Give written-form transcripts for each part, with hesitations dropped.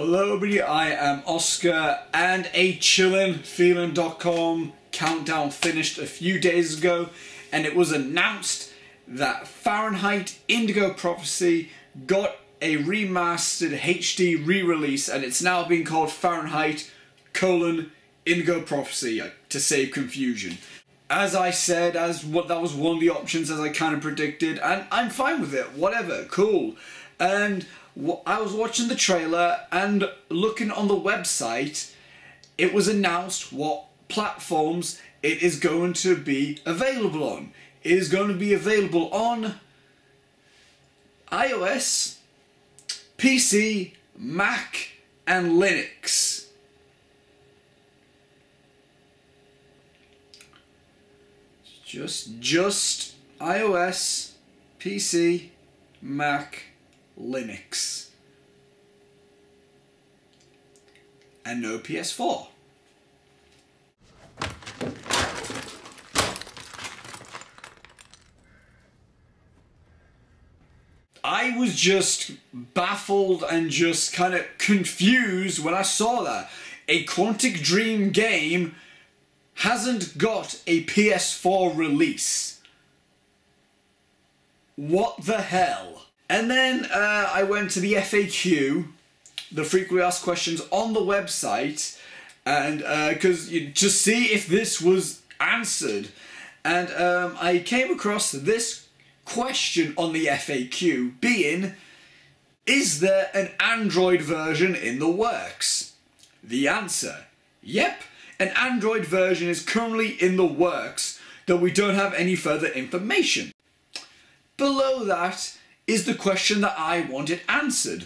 Hello everybody, I am Oscar and a chillinfeeling.com countdown finished a few days ago, and it was announced that Fahrenheit Indigo Prophecy got a remastered HD re-release, and it's now being called Fahrenheit Indigo Prophecy to save confusion. As I said, that was one of the options, as I kind of predicted, and I'm fine with it, whatever, cool. And I was watching the trailer and looking on the website, it was announced what platforms it is going to be available on. It is going to be available on iOS, PC, Mac and Linux. Just iOS, PC, Mac, Linux. And no PS4. I was just baffled and just kind of confused when I saw that. A Quantic Dream game hasn't got a PS4 release. What the hell? And then I went to the FAQ, the frequently asked questions on the website, and to see if this was answered. And I came across this question on the FAQ being, is there an Android version in the works? The answer, yep, an Android version is currently in the works, though we don't have any further information. Below that is the question that I wanted answered.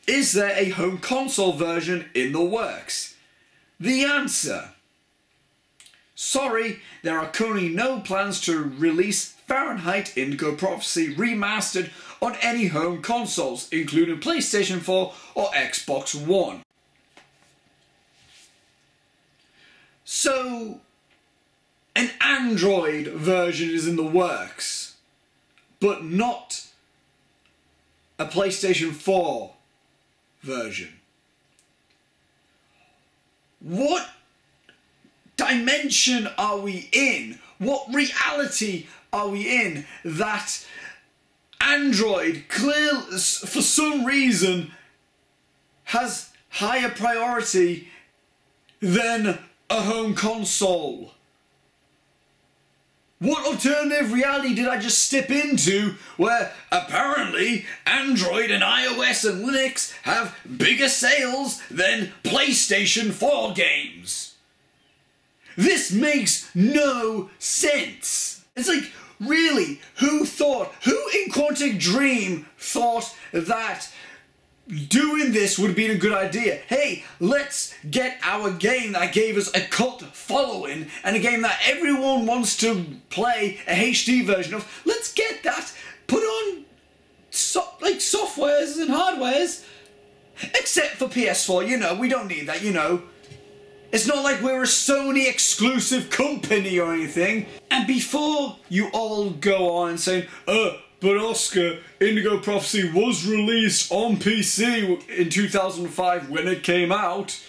Is there a home console version in the works? The answer, sorry, there are currently no plans to release Fahrenheit Indigo Prophecy Remastered on any home consoles, including PlayStation 4 or Xbox One. So, an Android version is in the works, but not a PlayStation 4 version. What dimension are we in? What reality are we in that Android clearly, for some reason, has higher priority than a home console? What alternative reality did I just step into where apparently Android and iOS and Linux have bigger sales than PlayStation 4 games? This makes no sense. It's like, really, who in Quantic Dream thought that doing this would be a good idea? Hey, let's get our game that gave us a cult following and a game that everyone wants to play a HD version of. Let's get that put on softwares and hardwares. Except for PS4, you know, we don't need that, you know. It's not like we're a Sony exclusive company or anything. And before you all go on and saying, but Oscar, Indigo Prophecy was released on PC in 2005 when it came out.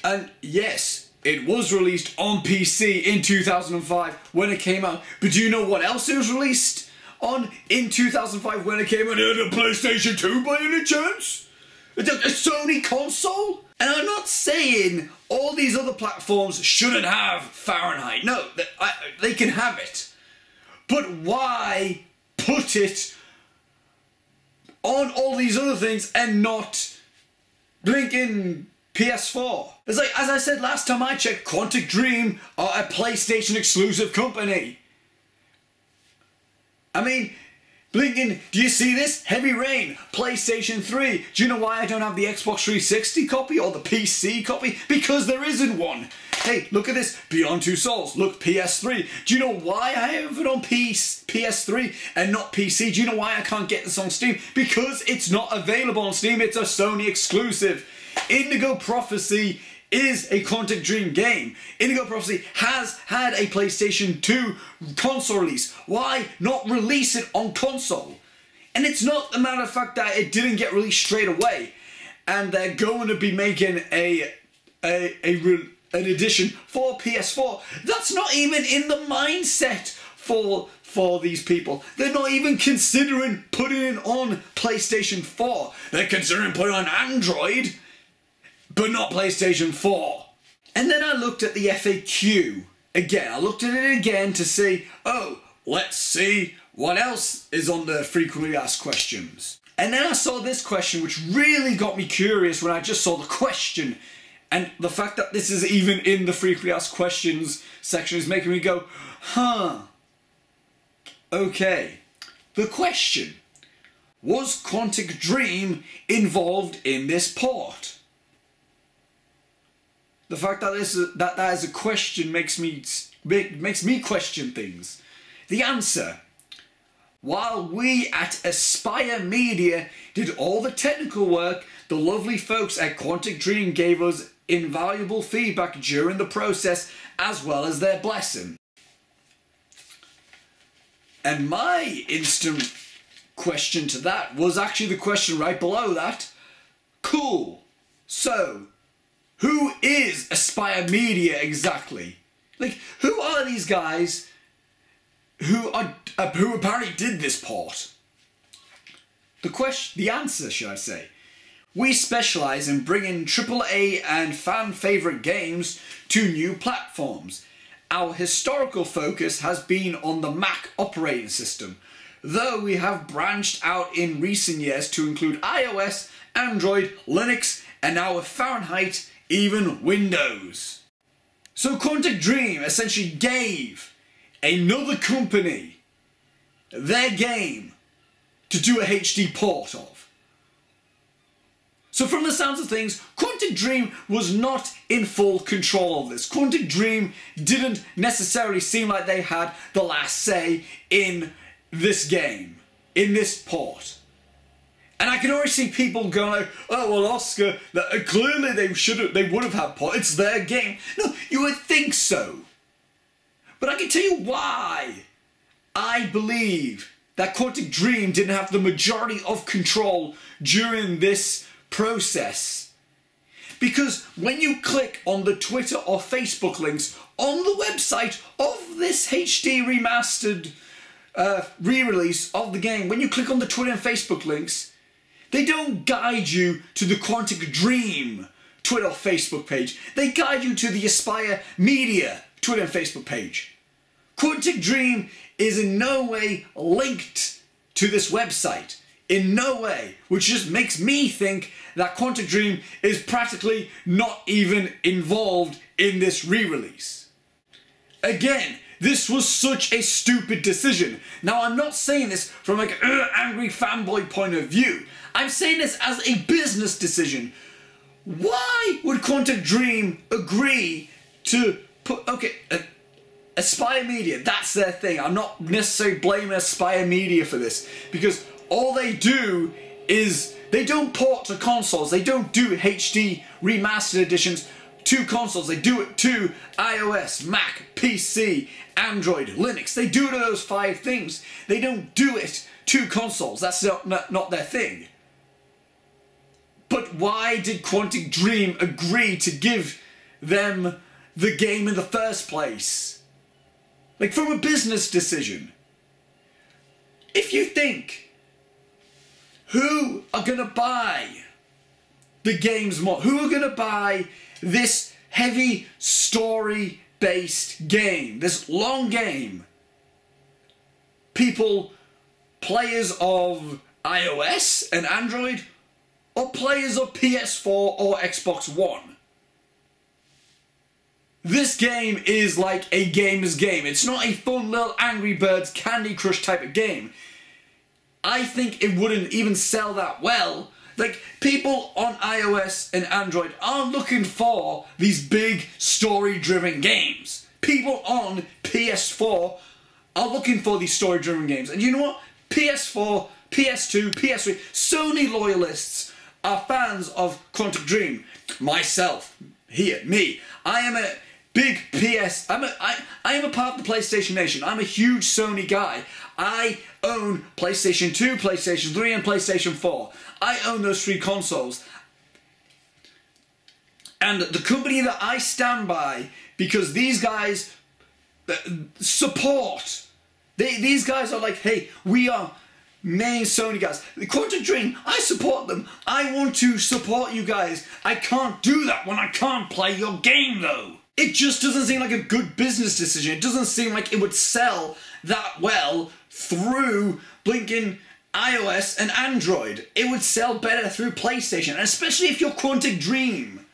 And yes, it was released on PC in 2005 when it came out. But do you know what else it was released on in 2005 when it came out? A PlayStation 2 by any chance? A Sony console? And I'm not saying all these other platforms shouldn't have Fahrenheit. No, they can have it. But why put it on all these other things and not blinking PS4? It's like, as I said last time I checked, Quantic Dream are a PlayStation exclusive company. I mean, blinking, do you see this? Heavy Rain, PlayStation 3. Do you know why I don't have the Xbox 360 copy or the PC copy? Because there isn't one. Hey, look at this, Beyond Two Souls, look, PS3. Do you know why I have it on PS3 and not PC? Do you know why I can't get this on Steam? Because it's not available on Steam, it's a Sony exclusive. Indigo Prophecy is a Quantic Dream game. Indigo Prophecy has had a PlayStation 2 console release. Why not release it on console? And it's not a matter of fact that it didn't get released straight away. and they're going to be making an edition for PS4. That's not even in the mindset for these people. They're not even considering putting it on PlayStation 4. They're considering putting it on Android, but not PlayStation 4. And then I looked at the FAQ again. I looked at it again to see, oh, let's see what else is on the frequently asked questions. And then I saw this question, which really got me curious when I just saw the question. And the fact that this is even in the frequently asked questions section is making me go, huh. Okay. The question: was Quantic Dream involved in this port? The fact that that is a question makes me question things. The answer: while we at Aspire Media did all the technical work, the lovely folks at Quantic Dream gave us invaluable feedback during the process, as well as their blessing. And my instant question to that was actually the question right below that. Cool. So, who is Aspire Media exactly? Like, who are these guys who apparently did this port? The answer, should I say. We specialise in bringing AAA and fan favourite games to new platforms. Our historical focus has been on the Mac operating system, though we have branched out in recent years to include iOS, Android, Linux, and now Fahrenheit, even Windows. So Quantic Dream essentially gave another company their game to do a HD port of. So from the sounds of things, Quantic Dream was not in full control of this. Quantic Dream didn't necessarily seem like they had the last say in this game, in this port. And I can already see people going like, oh well, Oscar, clearly they would have had port, it's their game. No, you would think so. But I can tell you why I believe that Quantic Dream didn't have the majority of control during this process. Because when you click on the Twitter or Facebook links on the website of this HD remastered re-release of the game, when you click on the Twitter and Facebook links, they don't guide you to the Quantic Dream Twitter or Facebook page. They guide you to the Aspire Media Twitter and Facebook page. Quantic Dream is in no way linked to this website. In no way. Which just makes me think that Quantic Dream is practically not even involved in this re-release. Again, this was such a stupid decision. Now, I'm not saying this from like an angry fanboy point of view. I'm saying this as a business decision. Why would Quantic Dream agree to put... Okay, Aspire Media, that's their thing. I'm not necessarily blaming Aspire Media for this. Because all they do is... they don't port to consoles. They don't do HD remastered editions to consoles. They do it to iOS, Mac, PC, Android, Linux. They do it to those 5 things. They don't do it to consoles. That's not their thing. But why did Quantic Dream agree to give them the game in the first place? Like, from a business decision. If you think, who are going to buy the games more? Who are going to buy this heavy story-based game? This long game? People, players of iOS and Android, or players of PS4 or Xbox One? This game is like a gamer's game. It's not a fun little Angry Birds Candy Crush type of game. I think it wouldn't even sell that well. Like, people on iOS and Android aren't looking for these big story-driven games. People on PS4 are looking for these story-driven games. And you know what? PS4, PS2, PS3, Sony loyalists are fans of Quantic Dream. Myself, here, me. I am a big I am a part of the PlayStation Nation. I'm a huge Sony guy. I own PlayStation 2, PlayStation 3 and PlayStation 4. I own those 3 consoles. And the company that I stand by, because these guys support, these guys are like, hey, we are main Sony guys. The Quantic Dream, I support them. I want to support you guys. I can't do that when I can't play your game though. It just doesn't seem like a good business decision. It doesn't seem like it would sell that well through blinking iOS and Android. It would sell better through PlayStation, and especially if you're Quantic Dream.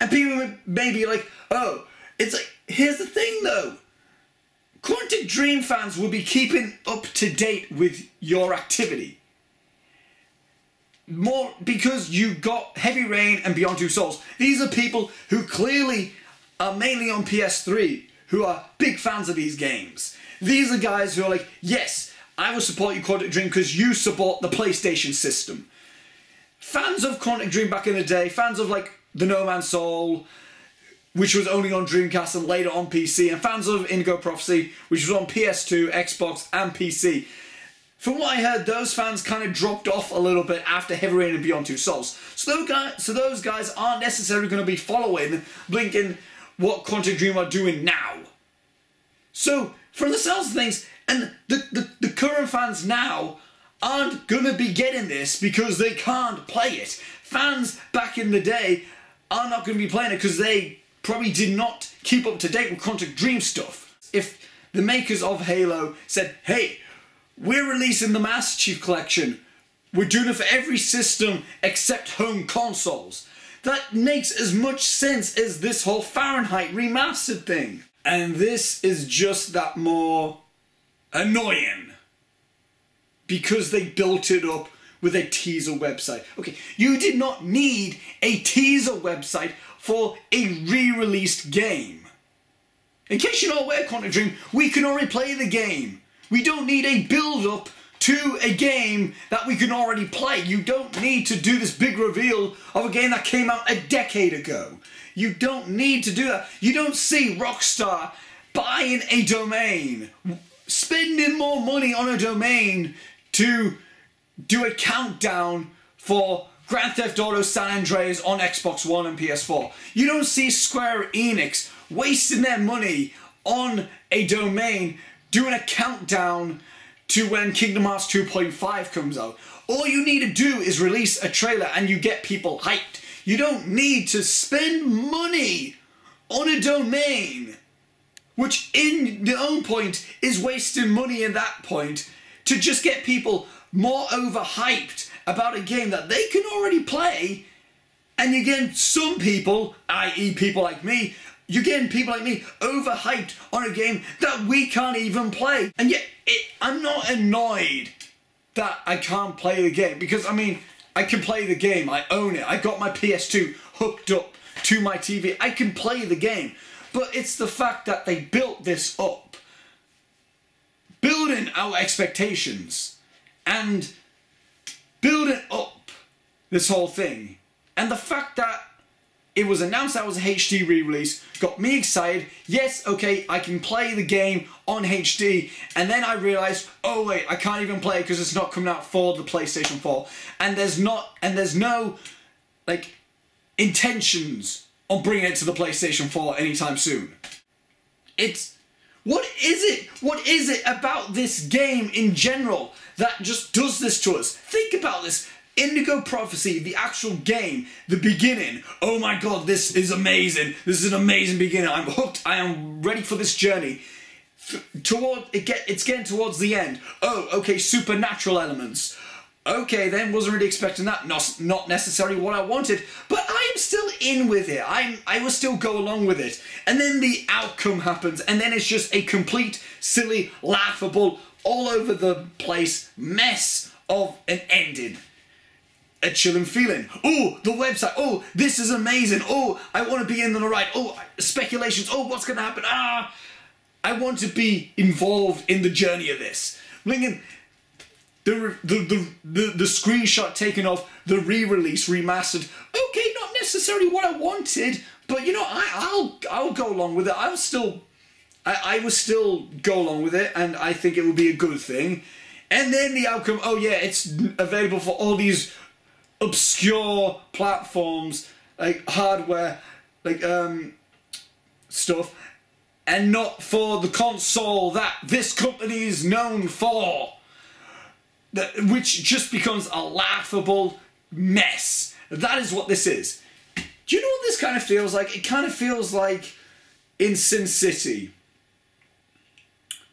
And people may be like, oh, it's like, here's the thing though. Quantic Dream fans will be keeping up to date with your activity. More because you got Heavy Rain and Beyond Two Souls. These are people who clearly are mainly on PS3, who are big fans of these games. These are guys who are like, yes, I will support you, Quantic Dream, because you support the PlayStation system. Fans of Quantic Dream back in the day, fans of like the No Man's Soul, which was only on Dreamcast and later on PC, and fans of Indigo Prophecy, which was on PS2, Xbox and PC. From what I heard, those fans kind of dropped off a little bit after Heavy Rain and Beyond Two Souls. So those guys aren't necessarily going to be following, blinking what Quantic Dream are doing now. So, from the sounds of things, and the current fans now aren't going to be getting this because they can't play it. Fans back in the day are not going to be playing it because they probably did not keep up to date with Quantic Dream stuff. If the makers of Halo said, hey, we're releasing the Master Chief Collection, we're doing it for every system except home consoles, that makes as much sense as this whole Fahrenheit remastered thing. And this is just that more annoying because they built it up with a teaser website. Okay, you did not need a teaser website for a re-released game. In case you're not aware, Quantic Dream, we can already play the game. We don't need a build-up to a game that we can already play. You don't need to do this big reveal of a game that came out a decade ago. You don't need to do that. You don't see Rockstar buying a domain, spending more money on a domain to do a countdown for Grand Theft Auto San Andreas on Xbox One and PS4. You don't see Square Enix wasting their money on a domain doing a countdown to when Kingdom Hearts 2.5 comes out. All you need to do is release a trailer and you get people hyped. You don't need to spend money on a domain, which in their own point is wasting money at that point to just get people more overhyped about a game that they can already play. And you're getting some people, i.e. people like me, you're getting people like me overhyped on a game that we can't even play. And yet, I'm not annoyed that I can't play the game. Because, I mean, I can play the game. I own it. I got my PS2 hooked up to my TV. I can play the game. But it's the fact that they built this up. Building our expectations. And building up this whole thing. And the fact that it was announced that it was a HD re-release got me excited. Yes, okay, I can play the game on HD. And then I realised, oh wait, I can't even play it because it's not coming out for the PlayStation 4. And there's no, like, intentions on bringing it to the PlayStation 4 anytime soon. What is it about this game in general that just does this to us? Think about this. Indigo Prophecy, the actual game, the beginning. Oh my god, this is amazing. This is an amazing beginning. I'm hooked. I am ready for this journey. It's getting towards the end. Oh, okay, supernatural elements. Okay, then wasn't really expecting that. Not necessarily what I wanted, but I am still in with it. I will still go along with it. And then the outcome happens, and then it's just a complete, silly, laughable, all over the place mess of an ending. A chilling feeling. Oh, the website. Oh, this is amazing. Oh, I want to be in on the ride. Oh, speculations. Oh, what's going to happen? Ah, I want to be involved in the journey of this. Bringing the screenshot taken of the re-release, remastered. Okay, not necessarily what I wanted, but you know, I'll go along with it. I will still go along with it, and I think it will be a good thing. And then the outcome. Oh yeah, it's available for all these obscure platforms like hardware, like stuff, and not for the console that this company is known for, which just becomes a laughable mess. That is what this is. Do you know what this kind of feels like? It kind of feels like in Sin City,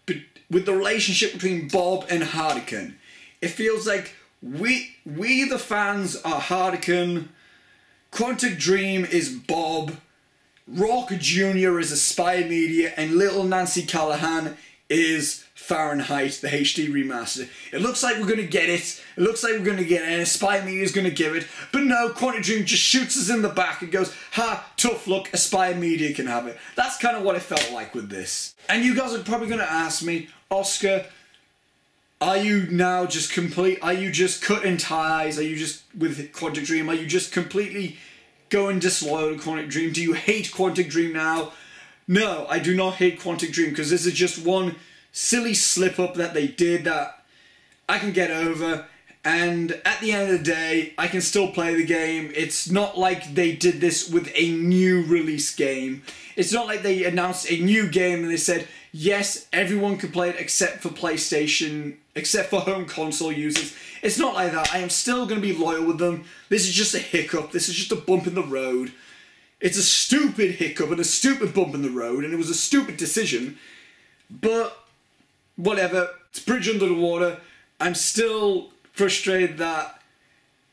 but with the relationship between Bob and Hardican. It feels like we the fans are Hardican, Quantic Dream is Bob, Rock Jr. is Aspire Media, and little Nancy Callahan is Fahrenheit, the HD remaster. It looks like we're going to get it. It looks like we're going to get it, and Aspire Media is going to give it. But no, Quantic Dream just shoots us in the back and goes, ha, tough luck, Aspire Media can have it. That's kind of what it felt like with this. And you guys are probably going to ask me, Oscar, are you now just are you just cutting ties? Are you just, with Quantic Dream, are you just completely going disloyal to Quantic Dream? Do you hate Quantic Dream now? No, I do not hate Quantic Dream, because this is just one silly slip-up that they did that I can get over, and at the end of the day, I can still play the game. It's not like they did this with a new release game. It's not like they announced a new game and they said, yes, everyone can play it except for PlayStation, except for home console users. It's not like that. I am still going to be loyal with them. This is just a hiccup. This is just a bump in the road. It's a stupid hiccup and a stupid bump in the road, and it was a stupid decision, but whatever, it's bridge under the water. I'm still frustrated that,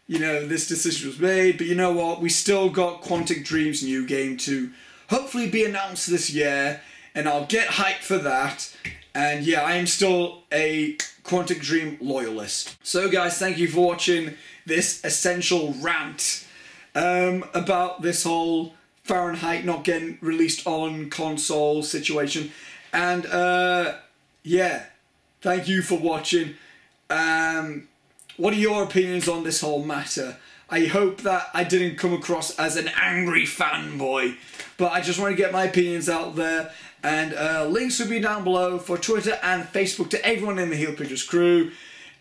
you know, this decision was made, but you know what, we still got Quantic Dream's new game to hopefully be announced this year, and I'll get hyped for that. And yeah, I am still a Quantic Dream loyalist. So guys, thank you for watching this essential rant about this whole Fahrenheit not getting released on console situation. And yeah, thank you for watching. What are your opinions on this whole matter? I hope that I didn't come across as an angry fanboy, but I just want to get my opinions out there. And links will be down below for Twitter and Facebook to everyone in the Heel Pictures crew.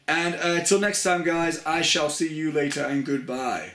And till next time, guys, I shall see you later, and goodbye.